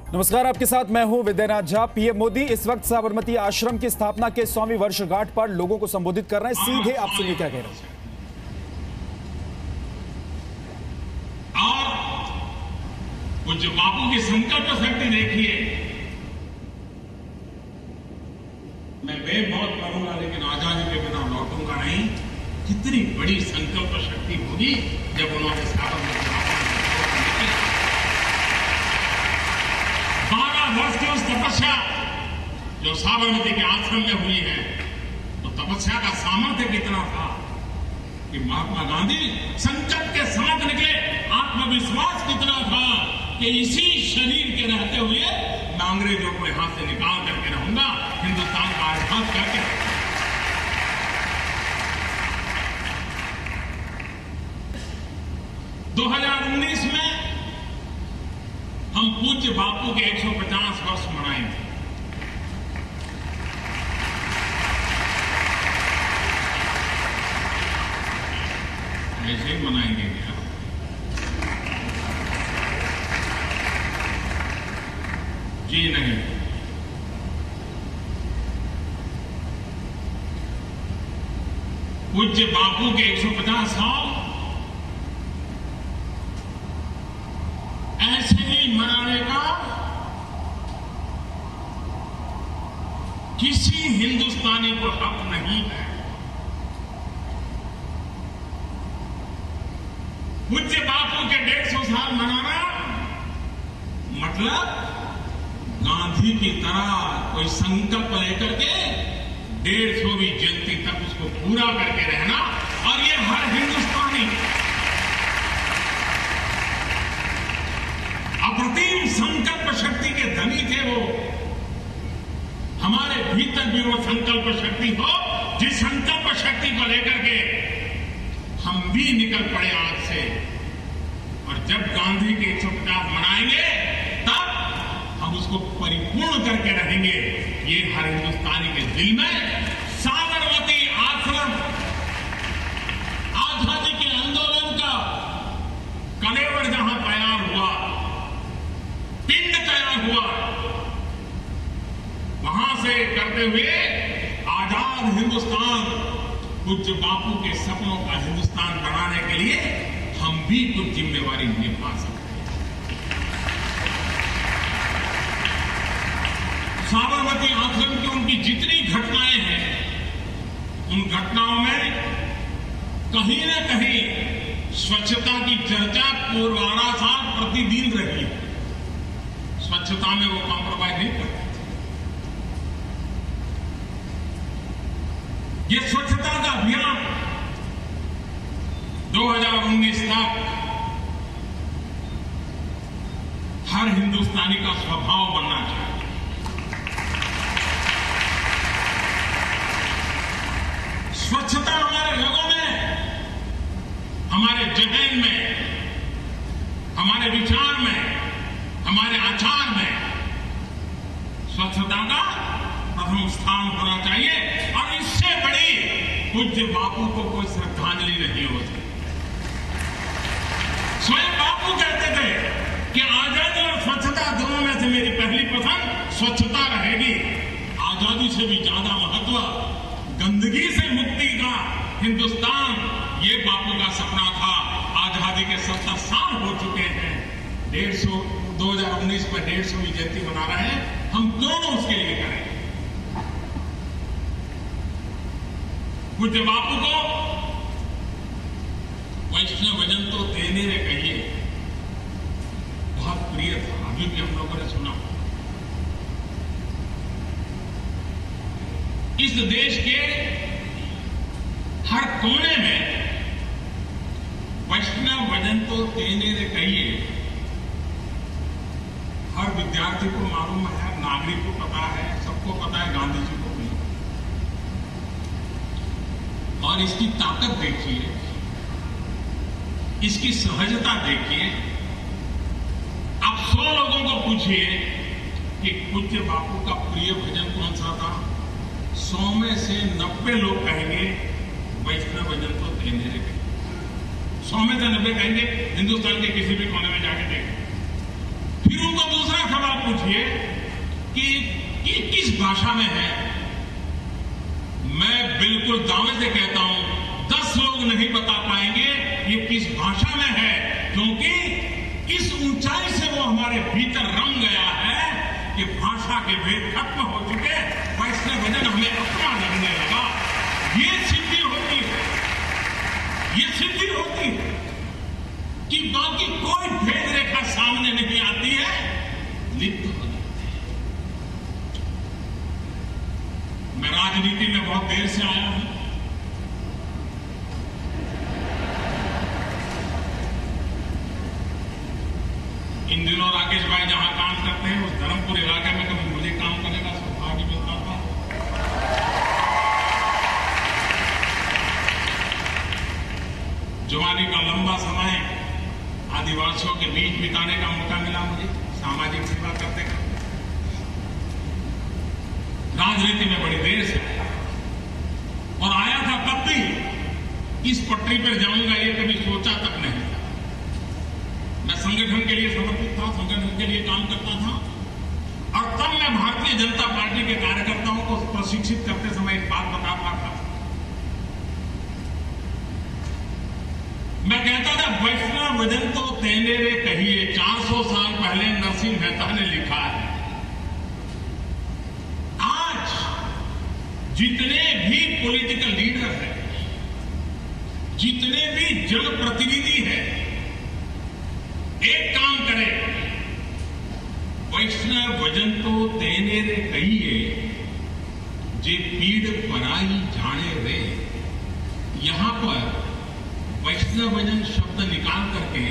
नमस्कार, आपके साथ मैं हूं विद्यानाथ झा। पीएम मोदी इस वक्त साबरमती आश्रम की स्थापना के 100वीं वर्षगांठ पर लोगों को संबोधित कर रहे हैं। सीधे आप सुनिए क्या कह रहे हैं। और पूज्य बापू की संकल्प शक्ति देखिए। मैं बहुत मरूंगा लेकिन आजादी के बिना लौटूंगा नहीं। कितनी बड़ी संकल्प शक्ति होगी जब उन्होंने साबरमती 12 वर्ष की उस तपस्या जो साबरमती के आश्रम में हुई है, तो तपस्या का सामर्थ्य कितना था कि महात्मा गांधी संकल्प के साथ निकले। आत्मविश्वास कितना था कि इसी शरीर के रहते हुए मैं अंग्रेजों को यहां से निकाल करके रहूंगा, हिंदुस्तान का आजाद करके। 2019 में हम पूज्य बापू के 150 वर्ष मनाएंगे। ऐसे ही मनाएंगे क्या? जी नहीं। पूज्य बापू के 150 साल ऐसे ही मनाने का किसी हिंदुस्तानी को हक नहीं है। पूज्य बापू के 150 साल मनाना मतलब गांधी की तरह कोई संकल्प लेकर के 150वीं जयंती तक उसको पूरा करके रहना। और ये हर हिंदुस्तानी अप्रतिम संकल्प शक्ति के धनी थे। वो हमारे भीतर भी वो संकल्प शक्ति हो, जिस संकल्प शक्ति को लेकर के हम भी निकल पड़े आज से। और जब गांधी के 150 मनाएंगे तब हम उसको परिपूर्ण करके रहेंगे। ये हर हिंदुस्तानी के दिल में साबरमती आश्रम आजादी के आंदोलन का कलेवर जहां तैयार हुआ, पिंड तैयार हुआ, वहां से करते हुए आजाद हिंदुस्तान, पूज्य बापू के सपनों का हिंदुस्तान बनाने के लिए हम भी कुछ जिम्मेवारी निभा सकते हैं। साबरमती आश्रम की उनकी जितनी घटनाएं हैं, उन घटनाओं में कहीं न कहीं स्वच्छता की चर्चा पूर्वाड़ा साल प्रतिदिन रही है। स्वच्छता में वो कॉम्प्रोमाइज नहीं करते। ये स्वच्छता का अभियान 2019 तक हर हिंदुस्तानी का स्वभाव बनना चाहिए। स्वच्छता हमारे लोगों में, हमारे जहन में, हमारे विचार में, हमारे आचार में स्वच्छता का प्रथम स्थान होना चाहिए। और इससे बड़ी पूज्य बापू को कोई श्रद्धांजलि नहीं होती। स्वयं बापू कहते थे कि आजादी और स्वच्छता दोनों में से मेरी पहली पसंद स्वच्छता रहेगी। आजादी से भी ज्यादा महत्व गंदगी से मुक्ति का हिंदुस्तान, ये बापू का सपना था। आजादी के 70 साल हो चुके हैं। 2019 में 150वीं जयंती मना रहे हैं। हम दोनों उसके लिए करें। पूज्य बापू को वैष्णव भजन तो देने रे कहिए बहुत प्रिय था। अभी भी हम लोगों ने सुना। इस देश के हर कोने में वैष्णव भजन तो देने रे कहिए हर विद्यार्थी को मालूम है, नागरिक को पता है, सबको पता है, गांधी जी को भी। और इसकी ताकत देखिए, इसकी सहजता देखिए। आप 100 लोगों को पूछिए कि पूज्य बापू का प्रिय भजन कौन सा था, 100 में से 90 लोग कहेंगे वैष्णव भजन तो देने रे कहिए। 100 में से 90 कहेंगे हिंदुस्तान के किसी भी कोने में जाके देखें। फिर उनको दूसरा सवाल पूछिए कि किस भाषा में है। मैं बिल्कुल दावे से कहता हूं 10 लोग नहीं बता पाएंगे ये किस भाषा में है, क्योंकि इस ऊंचाई से वो हमारे भीतर रंग गया है कि भाषा के भेद खत्म हो चुके, वैष्णवजन हमें अपना लगने लगा। ये सिद्धि होती है, ये सिद्धि होती है कि बाकी कोई भेद रेखा सामने नहीं आती है, लिप्त हो जाती है। मैं राजनीति में बहुत देर से आया हूं। इन दिनों राकेश भाई जहां काम करते हैं उस धर्मपुर इलाके में कभी मुझे काम करने का सौभाग्य मिलता था। जवानी का लंबा समय आदिवासियों के बीच बिताने का मौका मिला मुझे, सामाजिक सेवा करते करते। राजनीति में बड़ी देर से आया और आया था तब भी इस पटरी पर जाऊंगा ये कभी सोचा तक नहीं था। मैं संगठन के लिए समर्पित था, संगठन के लिए काम करता था, और तब मैं भारतीय जनता पार्टी के कार्यकर्ताओं को प्रशिक्षित करते समय एक बात बताता था। मैं कहता था वैष्णवजन तो तेने रे कहिए, 400 साल पहले नरसिंह मेहता ने लिखा है। आज जितने भी पॉलिटिकल लीडर हैं, जितने भी जनप्रतिनिधि हैं, एक काम करें, वैष्णवजन तो तेने रे कहिए, जे पीड़ पराई जाने रे। यहां पर वैष्णवजन शब्द निकाल करके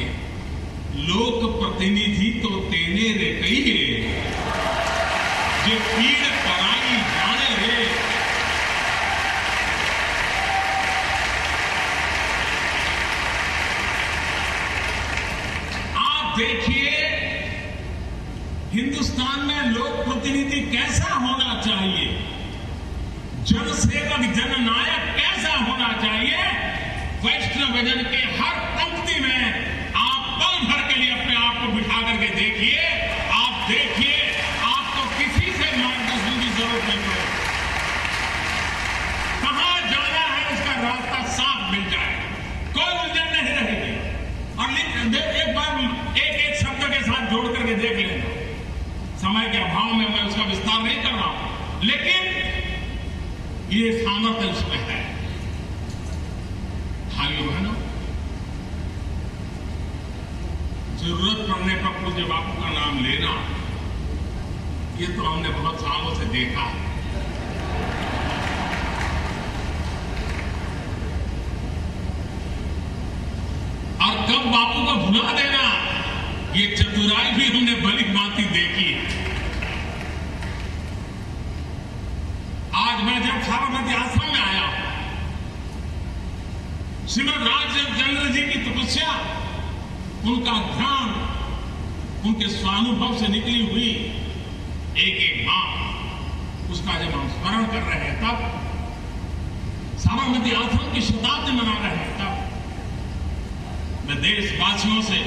लोक प्रतिनिधि तो तेने रे कहिए, जे पीड़ पराई जाने रे। देखिए हिंदुस्तान में लोक प्रतिनिधि कैसा होना चाहिए, जनसेवक जननायक कैसा होना चाहिए। वैष्णवजन के हर पंक्ति में आप पल भर के लिए अपने आप को बिठा करके देखिए, आप देखिए आपको किसी से मार्गदर्शन की जरूरत नहीं पड़ेगी। कहां जाना है उसका रास्ता साफ मिल जाएगा, कोई उलझन नहीं रहेगी। और एक बार एक शब्द के साथ जोड़ करके देख लेना, समय के अभाव में मैं उसका विस्तार नहीं कर रहा हूं, लेकिन ये सामर्थ्य उसमें है। भाइयों बहनों, जरूरत पड़ने पर पूज्य बापू का नाम लेना, ये तो हमने बहुत सालों से देखा है। और कब बापू को भुला देना, ये चतुराई भी हमने भली भांति देखी है। आज मैं जब साबरमती आश्रम में आया, श्रीमद राजचंद्र जी की तपस्या, उनका ध्यान, उनके स्वानुभव से निकली हुई एक एक बात, उसका जब हम स्मरण कर रहे हैं, तब साबरमती आश्रम की शताब्दी मना रहे हैं, तब मैं देशवासियों से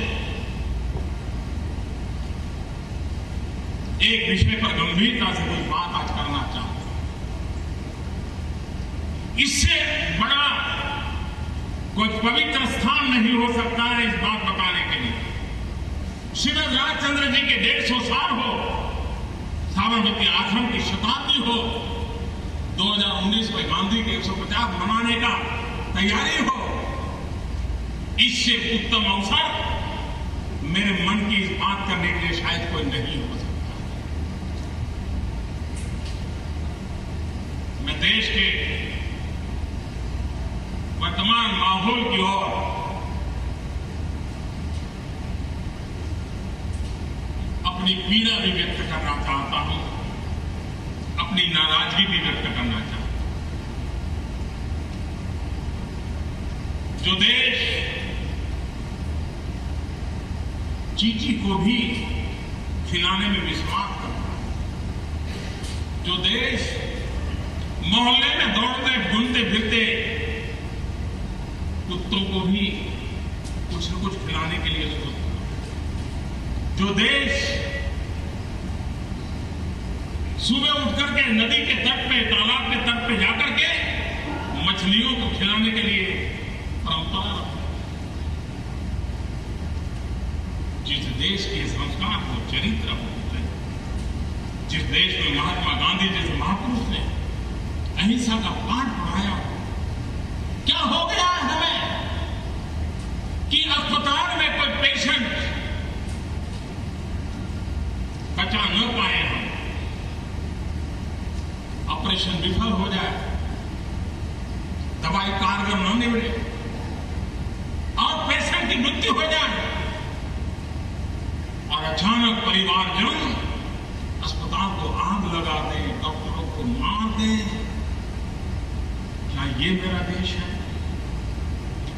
एक विषय पर गंभीरता से कोई बात आज करना चाहता हूं। इससे बड़ा कोई पवित्र स्थान नहीं हो सकता है इस बात बताने के लिए। श्रीमद राजचंद्र जी के 150 साल हो, साबरमती आश्रम की शताब्दी हो, 2019 में गांधी के 150 मनाने का तैयारी हो, इससे उत्तम अवसर मेरे मन की इस बात करने के लिए शायद कोई नहीं हो सकता। मैं देश के वर्तमान माहौल की ओर अपनी पीड़ा भी व्यक्त करना चाहता हूं, अपनी नाराजगी भी व्यक्त करना चाहता हूं। जो देश चीची को भी खिलाने में विश्वास करता है, जो देश मोहल्ले में दौड़ते घूमते फिरते कुत्तों को भी कुछ न कुछ खिलाने के लिए सोचता है, जो देश सुबह उठ करके नदी के तट पे, तालाब के तट पे जाकर के मछलियों को खिलाने के लिए परंपरा रखता है, जिस देश के संस्कार हो, चरित्र हो, जिस देश में महात्मा गांधी जैसे महापुरुष ने अहिंसा का पाठ पढ़ाया, क्या हो गया है हमें कि अस्पताल में कोई पेशेंट बचा न पाए, हम ऑपरेशन विफल हो जाए, दवाई कारगर न निवड़े और पेशेंट की मृत्यु हो जाए और अचानक परिवारजन अस्पताल को आग लगा दे, डॉक्टरों को मार दे। क्या ये मेरा देश है?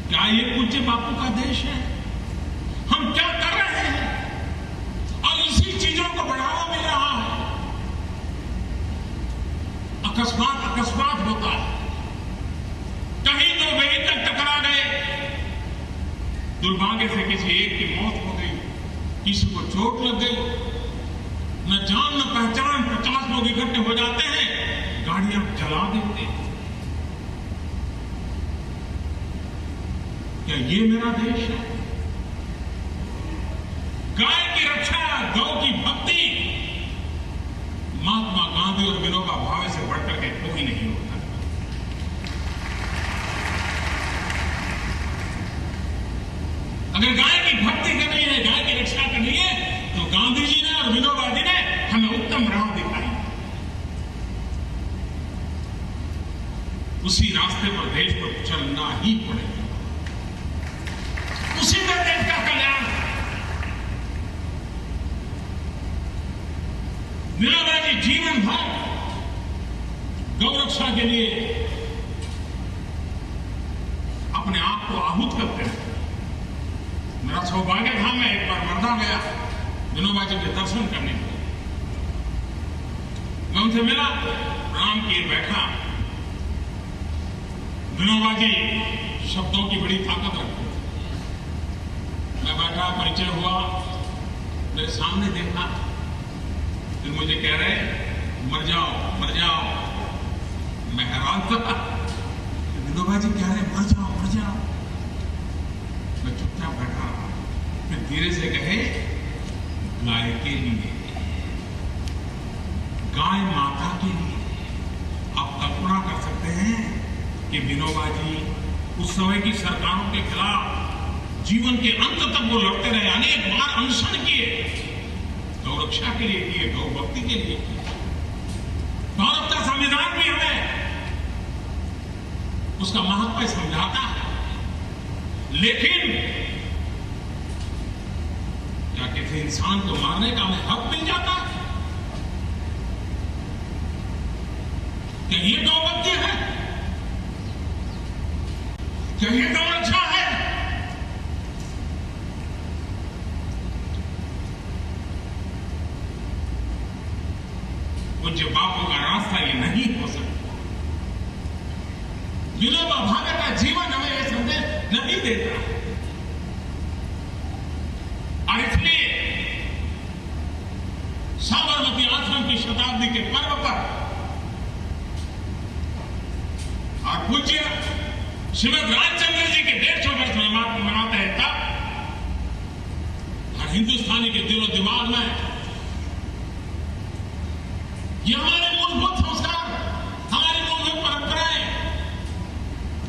क्या ये पूज्य बापू का देश है? हम क्या कर रहे हैं? और इसी चीजों को बढ़ावा मिल रहा है। अकस्मात होता है, कहीं दो व्हीकल टकरा गए, दुर्भाग्य से किसी एक की मौत हो गई, किसी को चोट लग गई, न जान न पहचान 50 लोग इकट्ठे हो जाते हैं, गाड़ियां जला देते हैं। क्या ये मेरा देश है? गाय की रक्षा, गौ की भक्ति महात्मा गांधी और विनोबा भावे से बढ़कर के कोई नहीं होता। अगर गाय की भक्ति करनी है, गाय की रक्षा करनी है, तो गांधी जी ने और विनोबा जी ने हमें उत्तम राह दिखाई। उसी रास्ते पर देश को चलना ही पड़ेगा, उसी में देश का कल्याण। विनोबा जी जीवन भर गौ रक्षा के लिए अपने आप को आहूत करते रहे। मेरा सौभाग्य था, मैं एक बार वर्धा गया विनोबा जी के दर्शन करने के लिए। मैं उनसे मिला, प्रणाम किए, बैठा। विनोबा जी शब्दों की बड़ी ताकत रखते थे। मैं बैठा, परिचय हुआ, मेरे सामने देखा, फिर मुझे कह रहे मर जाओ मर जाओ। मैं हैरान था, विनोबा जी कह रहे मर जाओ मर जाओ। मैं चुपचाप बैठा, फिर धीरे से कहे गाय के लिए, गाय माता के लिए। आप कल्पना कर सकते हैं कि विनोबा जी उस समय की सरकारों के खिलाफ जीवन के अंत तक वो लड़ते रहे, अनेक बार अनशन किए, गौ रक्षा के लिए किए, गौ भक्ति के लिए किए। भारत का संविधान भी हमें उसका महत्व समझाता है, लेकिन क्या किसी इंसान को मारने का हमें हक मिल जाता है? क्या ये गौ भक्ति है? क्या ये गौ रक्षा है? पूज्य बापू का रास्ता ये नहीं हो सकता। विनोबा भावे का जीवन हमें यह संदेश नहीं देता, और इसलिए साबरमती आश्रम की शताब्दी के पर्व पर और पूज्य श्रीमद राजचंद्र जी के 150 वर्ष मनाते हैं, तब हर हिंदुस्तानी के दिलो दिमाग में ये हमारे मूलभूत संस्कार, हमारी मूलभूत परंपराएं,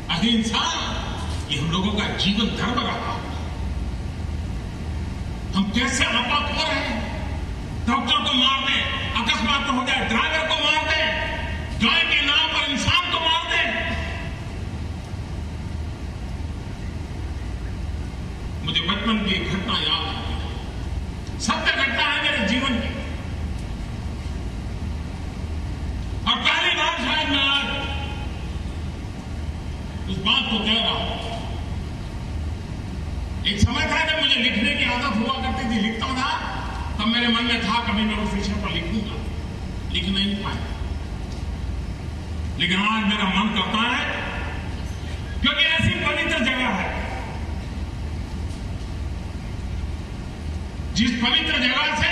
अहिंसा, ये हम लोगों का जीवन धर्म रहा। हम कैसे आपा खो रहे हैं? डॉक्टर को मार दें, अकस्मात हो जाए, ड्राइवर को मार दें, गाय के नाम पर इंसान को मार दें। मुझे बचपन की घटना याद आती है, सत्य घटना है मेरे जीवन की, और पहली बार शायद मैं आज उस बात को कह रहा हूं। एक समय था जब मुझे लिखने की आदत हुआ करती थी, लिखता था, तब मेरे मन में था कभी मैं उस विषय पर लिखूंगा, लिख नहीं पाया। लेकिन आज मेरा मन करता है, क्योंकि ऐसी पवित्र जगह है, जिस पवित्र जगह से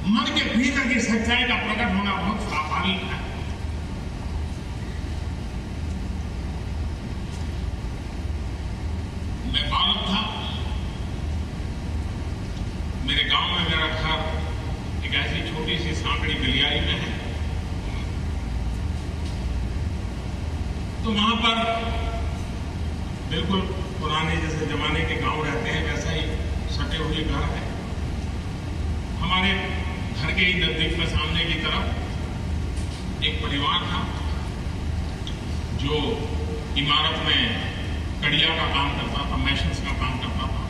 मन के भीतर की सच्चाई का प्रकट होना बहुत स्वाभाविक है। मैं बालक था, मेरे गांव में मेरा घर एक ऐसी छोटी सी सांकड़ी गलियारी में है, तो वहां पर बिल्कुल पुराने जैसे जमाने के गांव रहते हैं वैसा ही सटे हुए घर है। हमारे घर के ही नजदीक में सामने की तरफ एक परिवार था जो इमारत में कड़िया का काम करता था, मैशंस का काम करता था।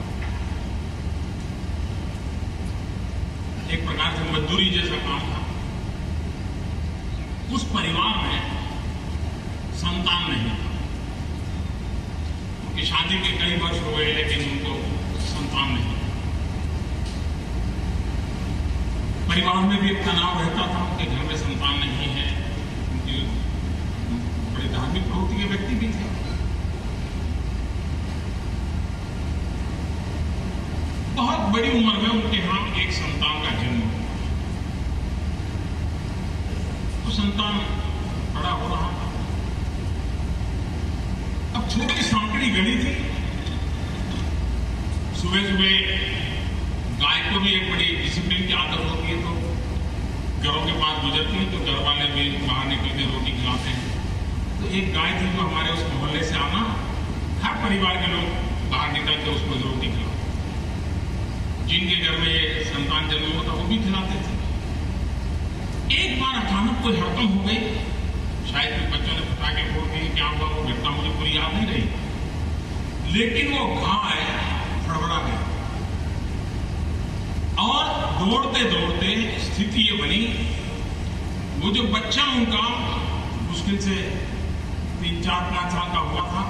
एक प्रकार से मजदूरी जैसा काम था। उस परिवार में संतान नहीं था। उनकी शादी के कई वर्ष हो गए लेकिन उनको संतान नहीं। परिवार में भी एक तनाव रहता था, उनके घर में संतान नहीं है। उनकी बड़ी धार्मिक प्रवृत्ति के व्यक्ति भी थे। बहुत बड़ी उम्र में उनके यहां एक संतान का जन्म हुआ। तो संतान बड़ा हो रहा था। अब छोटी सांकड़ी गली थी। सुबह सुबह गाय को भी एक बड़ी डिसिप्लिन की आदत होती है, तो घरों के पास गुजरती है तो घर वाले भी बाहर निकल के रोटी खिलाते हैं। तो एक गाय थी जो हमारे उस मोहल्ले से आना, हर परिवार के लोग बाहर निकल के उसको रोटी खिलाते। जिनके घर में ये संतान जन्म होता वो भी खिलाते थे। एक बार अचानक कोई हड़कंप हो गई, शायद कुछ बच्चों ने पटाखे फोड़ दिए, क्या हुआ वो घटना मुझे पूरी याद नहीं रही, लेकिन वो गाय फड़फड़ा गई और दौड़ते दौड़ते स्थिति ये बनी, वो जो बच्चा उनका मुश्किल से 3, 4, 5 साल का हुआ था,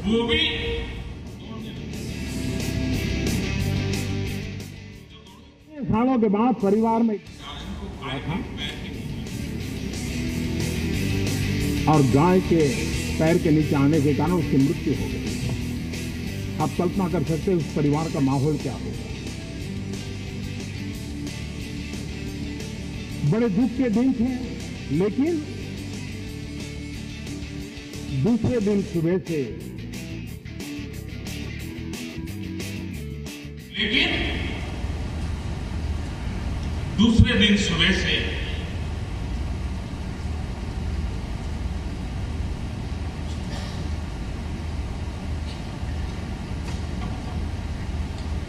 वो भी सालों के बाद परिवार में और गाय के पैर के नीचे आने के कारण उसकी मृत्यु हो गई। आप कल्पना कर सकते हैं उस परिवार का माहौल क्या होगा। बड़े दुख के दिन थे, लेकिन दूसरे दिन सुबह से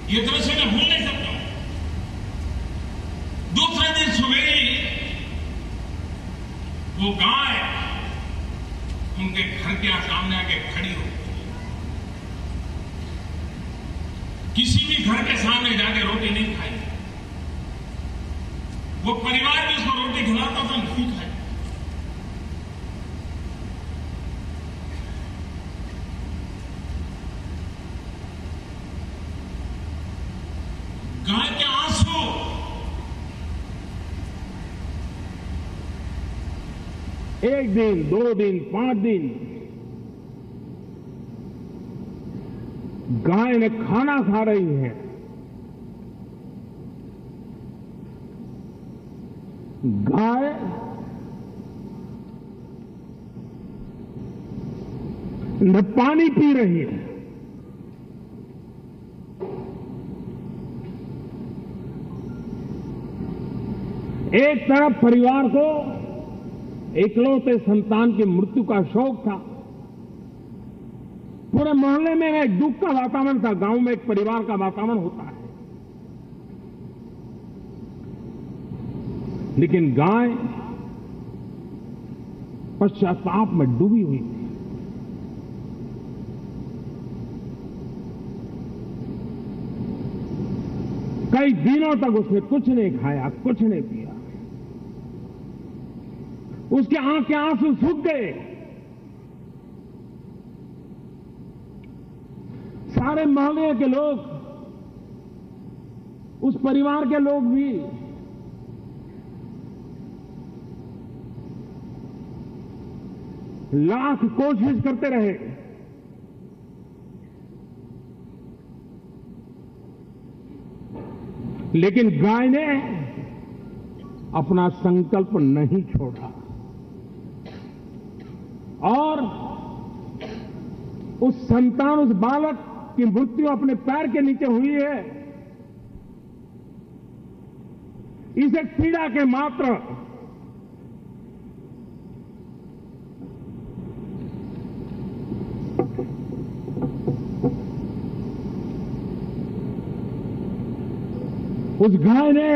ये दृश्य मैं भूल नहीं सकता। दूसरे दिन सुबह ही वो गाय उनके घर के सामने आके खड़ी हो। किसी भी घर के सामने जाके रोटी नहीं खाई। वो परिवार भी उसको रोटी खिलाता था, नहीं खाई। गाय के आंसू एक दिन, 2 दिन, 5 दिन गाय ने खाना खा रही है। गाय न पानी पी रही है, एक तरफ परिवार को इकलौते संतान की मृत्यु का शोक था। पूरे मोहल्ले में एक दुख का वातावरण था। गांव में एक परिवार का वातावरण होता है, लेकिन गाय पश्चाताप में डूबी हुई थी। कई दिनों तक उसने कुछ नहीं खाया, कुछ नहीं पिया। उसके आंख के आंसू सूख गए। सारे मोहल्ले के लोग, उस परिवार के लोग भी लाख कोशिश करते रहे, लेकिन गाय ने अपना संकल्प नहीं छोड़ा और उस संतान, उस बालक की मृत्यु अपने पैर के नीचे हुई है, इसे पीड़ा के मात्र उस गाय ने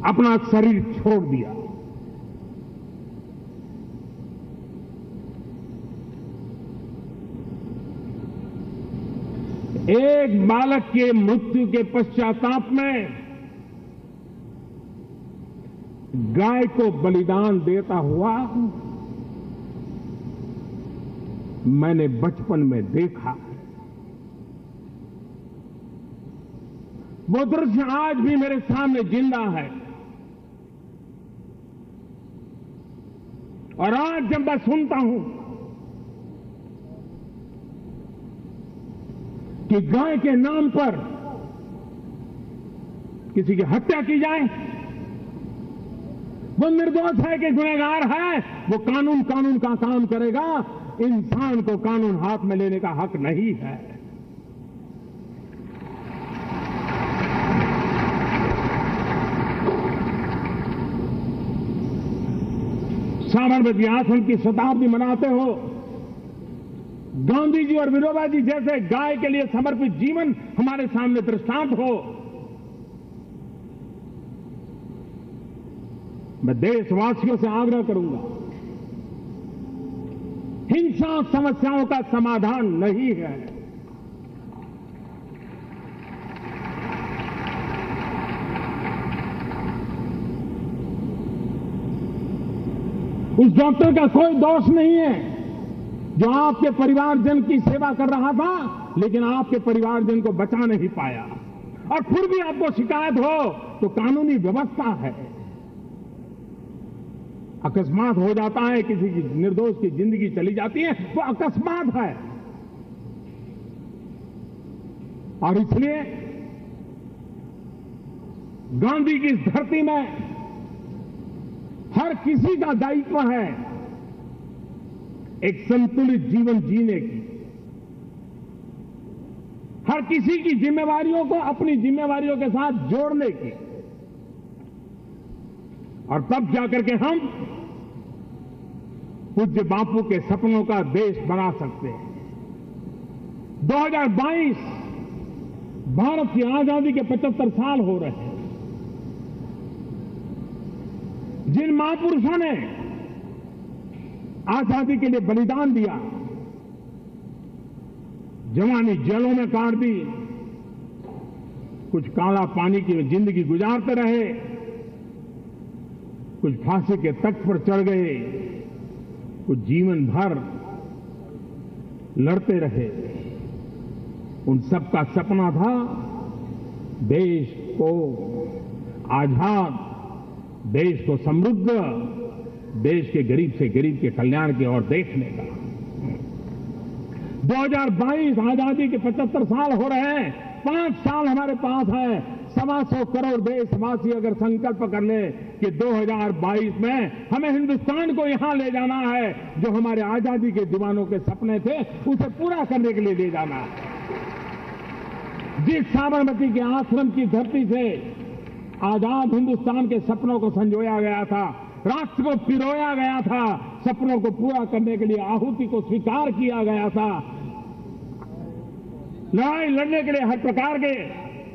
अपना शरीर छोड़ दिया। एक बालक के मृत्यु के पश्चाताप में गाय को बलिदान देता हुआ मैंने बचपन में देखा। वो दृश्य आज भी मेरे सामने जिंदा है और आज जब मैं सुनता हूं कि गाय के नाम पर किसी की हत्या की जाए, वो निर्दोष है कि गुनहगार है, वो कानून का काम करेगा। इंसान को कानून हाथ में लेने का हक नहीं है। साबरमती आश्रम की शताब्दी मनाते हो, गांधी जी और विनोबा जी जैसे गाय के लिए समर्पित जीवन हमारे सामने दृष्टांत हो। मैं देशवासियों से आग्रह करूंगा, हिंसा समस्याओं का समाधान नहीं है। उस डॉक्टर का कोई दोष नहीं है जो आपके परिवारजन की सेवा कर रहा था, लेकिन आपके परिवारजन को बचा नहीं पाया और फिर भी आपको शिकायत हो तो कानूनी व्यवस्था है। अकस्मात हो जाता है, किसी की निर्दोष की जिंदगी चली जाती है, वो अकस्मात है। और इसलिए गांधी की इस धरती में हर किसी का दायित्व है एक संतुलित जीवन जीने की। हर किसी की जिम्मेवारियों को अपनी जिम्मेवारियों के साथ जोड़ने की, और तब जाकर के हम पूज्य बापू के सपनों का देश बना सकते हैं। 2022 भारत की आजादी के 75 साल हो रहे हैं। जिन महापुरुषों ने आजादी के लिए बलिदान दिया, जवानी जेलों में काट दी, कुछ काला पानी की जिंदगी गुजारते रहे, कुछ फांसी के तख्त पर चढ़ गए, कुछ जीवन भर लड़ते रहे। उन सबका सपना था देश को आजाद, देश को समृद्ध, देश के गरीब से गरीब के कल्याण की ओर देखने का। 2022 आजादी के 75 साल हो रहे हैं। 5 साल हमारे पास है। 125 करोड़ देशवासी अगर संकल्प कर ले कि 2022 में हमें हिंदुस्तान को यहां ले जाना है, जो हमारे आजादी के दीवानों के सपने थे उसे पूरा करने के लिए ले जाना है। जिस साबरमती के आश्रम की धरती से आजाद हिंदुस्तान के सपनों को संजोया गया था, राष्ट्र को पिरोया गया था, सपनों को पूरा करने के लिए आहुति को स्वीकार किया गया था, लड़ाई लड़ने के लिए हर प्रकार के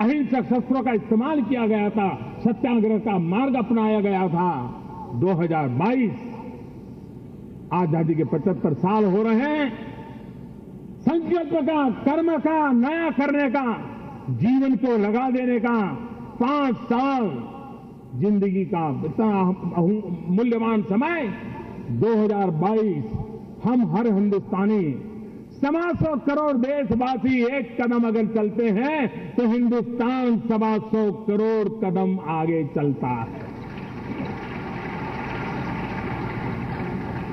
अहिंसक शस्त्रों का इस्तेमाल किया गया था, सत्याग्रह का मार्ग अपनाया गया था। 2022 आजादी के 75 साल हो रहे हैं। संकल्प का, कर्म का, नया करने का, जीवन को लगा देने का 5 साल जिंदगी का इतना मूल्यवान समय। 2022 हम हर हिंदुस्तानी 125 करोड़ देशवासी एक कदम अगर चलते हैं तो हिंदुस्तान 125 करोड़ कदम आगे चलता है।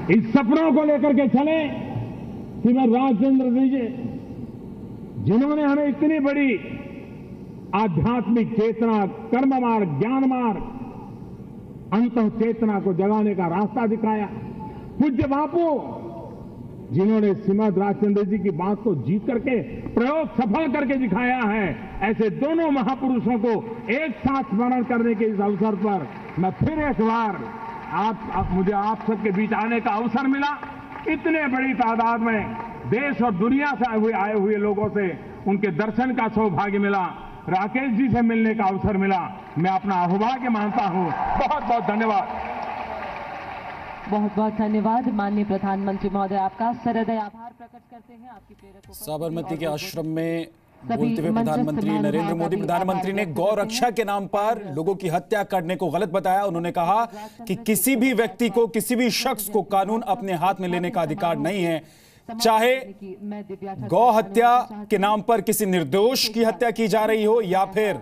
इस सपनों को लेकर के चले। श्रीमद राजचंद्र जी जिन्होंने हमें इतनी बड़ी आध्यात्मिक चेतना, कर्म मार्ग, ज्ञान मार्ग, अंतः चेतना को जगाने का रास्ता दिखाया। पूज्य बापू, जिन्होंने श्रीमद राजचंद्र जी की बात को जीत करके प्रयोग सफल करके दिखाया है, ऐसे दोनों महापुरुषों को एक साथ स्मरण करने के इस अवसर पर मैं फिर एक बार मुझे आप सबके बीच आने का अवसर मिला। इतने बड़ी तादाद में देश और दुनिया से आए हुए लोगों से उनके दर्शन का सौभाग्य मिला, राकेश जी से मिलने का अवसर मिला। मैं अपना अहोभाग्य मानता हूं। बहुत बहुत धन्यवाद। बहुत बहुत धन्यवाद माननीय प्रधानमंत्री महोदय, आपका सहृदय आभार प्रकट करते हैं। आपकी प्रेरक साबरमती के आश्रम में बोलते हुए प्रधानमंत्री नरेंद्र मोदी, प्रधानमंत्री ने गौ रक्षा के नाम पर लोगों की हत्या करने को गलत बताया। उन्होंने कहा कि किसी भी व्यक्ति को, किसी भी शख्स को कानून अपने हाथ में लेने का अधिकार नहीं है, चाहे गौ हत्या के नाम पर किसी निर्दोष की हत्या की जा रही हो या फिर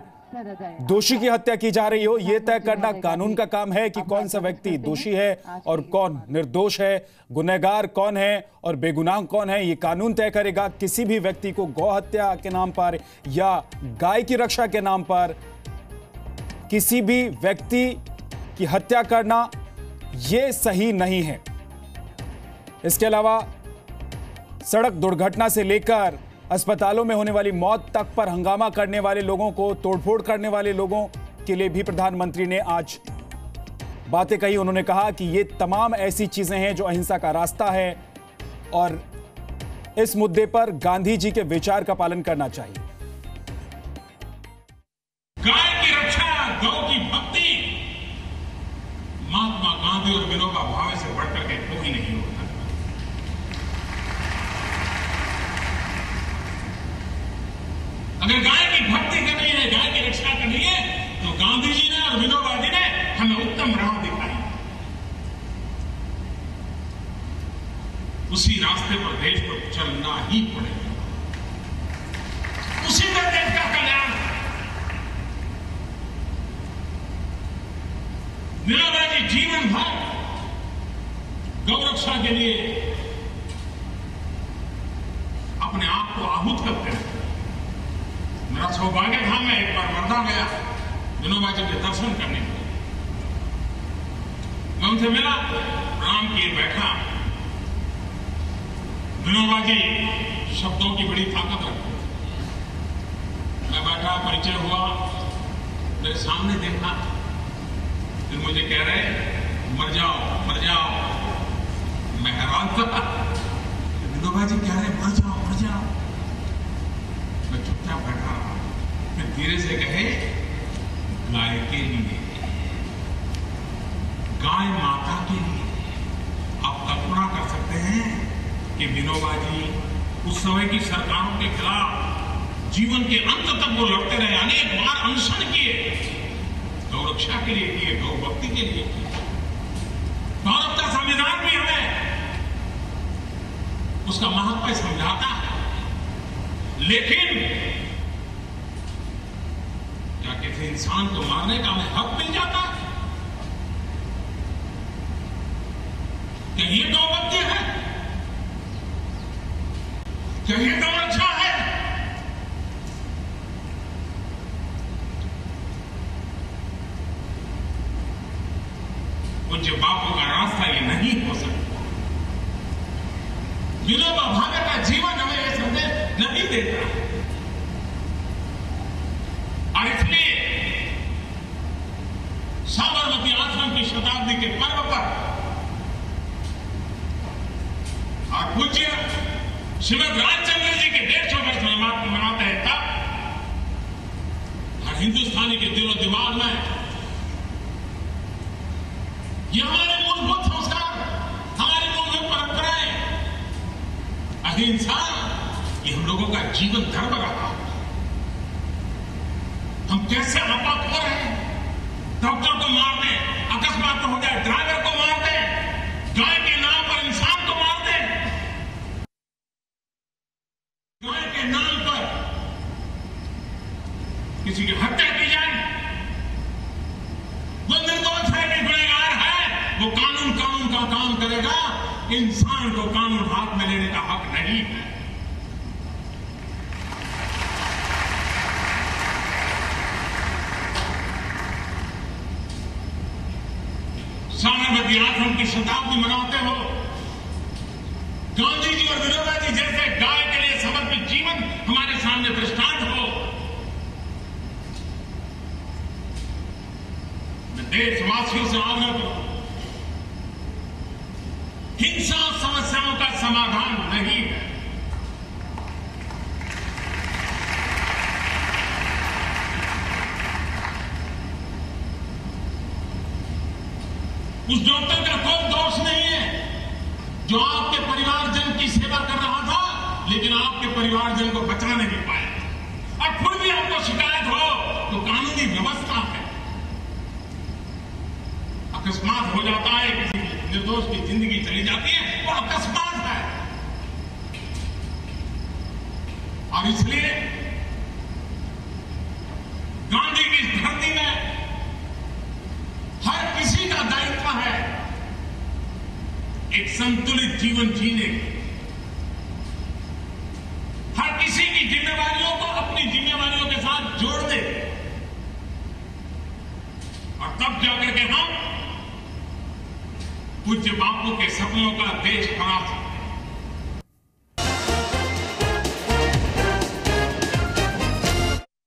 दोषी की हत्या की जा रही हो। यह तय करना कानून का काम है कि कौन सा व्यक्ति दोषी है और कौन निर्दोष है, गुनहगार कौन है और बेगुनाह कौन है, यह कानून तय करेगा। किसी भी व्यक्ति को गौ हत्या के नाम पर या गाय की रक्षा के नाम पर किसी भी व्यक्ति की हत्या करना यह सही नहीं है। इसके अलावा सड़क दुर्घटना से लेकर अस्पतालों में होने वाली मौत तक पर हंगामा करने वाले लोगों को, तोड़फोड़ करने वाले लोगों के लिए भी प्रधानमंत्री ने आज बातें कही। उन्होंने कहा कि ये तमाम ऐसी चीजें हैं जो अहिंसा का रास्ता है और इस मुद्दे पर गांधी जी के विचार का पालन करना चाहिए। गाय की रक्षा, गौ की भक्ति महात्मा गांधी और विनोबा भावे से बढ़कर के कोई नहीं होता। अगर गाय की भक्ति करनी है, गाय की रक्षा करनी है, तो गांधी जी ने और विनोबा जी ने हमें उत्तम राह दिखाई। उसी रास्ते पर देश को चलना ही पड़ेगा, उसी में देश का कल्याण। विनोबा जी जीवन भर गौ रक्षा के लिए अपने आप को आहूत करते हैं। मेरा सौभाग्य था, मैं एक बार वर्धा गया विनोबा जी के दर्शन करने के लिए। मैं उनसे मिला, प्रणाम किए, बैठा। विनोबा जी शब्दों की बड़ी ताकत रखते थे। मैं बैठा, परिचय हुआ, मेरे सामने देखा, फिर मुझे कह रहे मर जाओ मर जाओ। मैं हैरान था, विनोबा जी कह रहे मर जाओ मर जाओ। मैं चुपचाप बैठा रहा, फिर धीरे से कहे गाय के लिए, गाय माता के लिए। आप कल्पना कर सकते हैं कि विनोबा जी उस समय की सरकारों के खिलाफ जीवन के अंत तक वो लड़ते रहे, अनेक बार अनशन किए, गौ रक्षा के लिए किए, गौ भक्ति के लिए किए। भारत का संविधान भी हमें उसका महत्व समझाता है, लेकिन क्या किसी इंसान को मारने का हमें हक मिल जाता है? क्या ये गौ भक्ति है? क्या ये गौ रक्षा है? पूज्य बापू का रास्ता ये नहीं हो सकता। विनोबा भावे का जीवन हमें यह संदेश नहीं देता। और इसलिए साबरमती आश्रम की शताब्दी के पर्व पर और पूज्य श्रीमद राजचंद्र जी के 150 वर्ष मनाते हैं, तब हर हिंदुस्तानी के दिलो दिमाग में ये हमारे मूलभूत संस्कार, हमारी मूलभूत परंपराएं, अहिंसा, ये हम लोगों का जीवन धर्म रहा। हम कैसे आपा खो रहे हैं? डॉक्टर को मार दें, अकस्मात हो जाए ड्राइवर को मार दें, गाय के नाम पर इंसान को मार दें, गाय के नाम पर किसी की हत्या की जाए। वो निर्दोष है कि गुनहगार है, वो कानून का काम करेगा। इंसान को कानून हाथ में लेने का हक नहीं है। शताब्दी मनाते हो, गांधी जी और विनोबा जी जैसे गाय के लिए समर्पित जीवन हमारे सामने दृष्टांत हो। मैं देशवासियों से आग्रह करूं, हिंसा समस्याओं का समाधान नहीं है। उस डॉक्टर का कोई दोष नहीं है जो आपके परिवारजन की सेवा कर रहा था, लेकिन आपके परिवारजन को बचा नहीं पाया। और फिर भी आपको शिकायत हो तो कानूनी व्यवस्था है। अकस्मात हो जाता है, किसी निर्दोष की जिंदगी चली जाती है, वो अकस्मात है। और इसलिए गांधी की इस धरती में हर किसी का दायित्व है एक संतुलित जीवन जीने की। हर किसी की जिम्मेवारियों को अपनी जिम्मेवारियों के साथ जोड़ दे, और तब जाकर के हम पूज्य बापू के सपनों का देश बना सकते।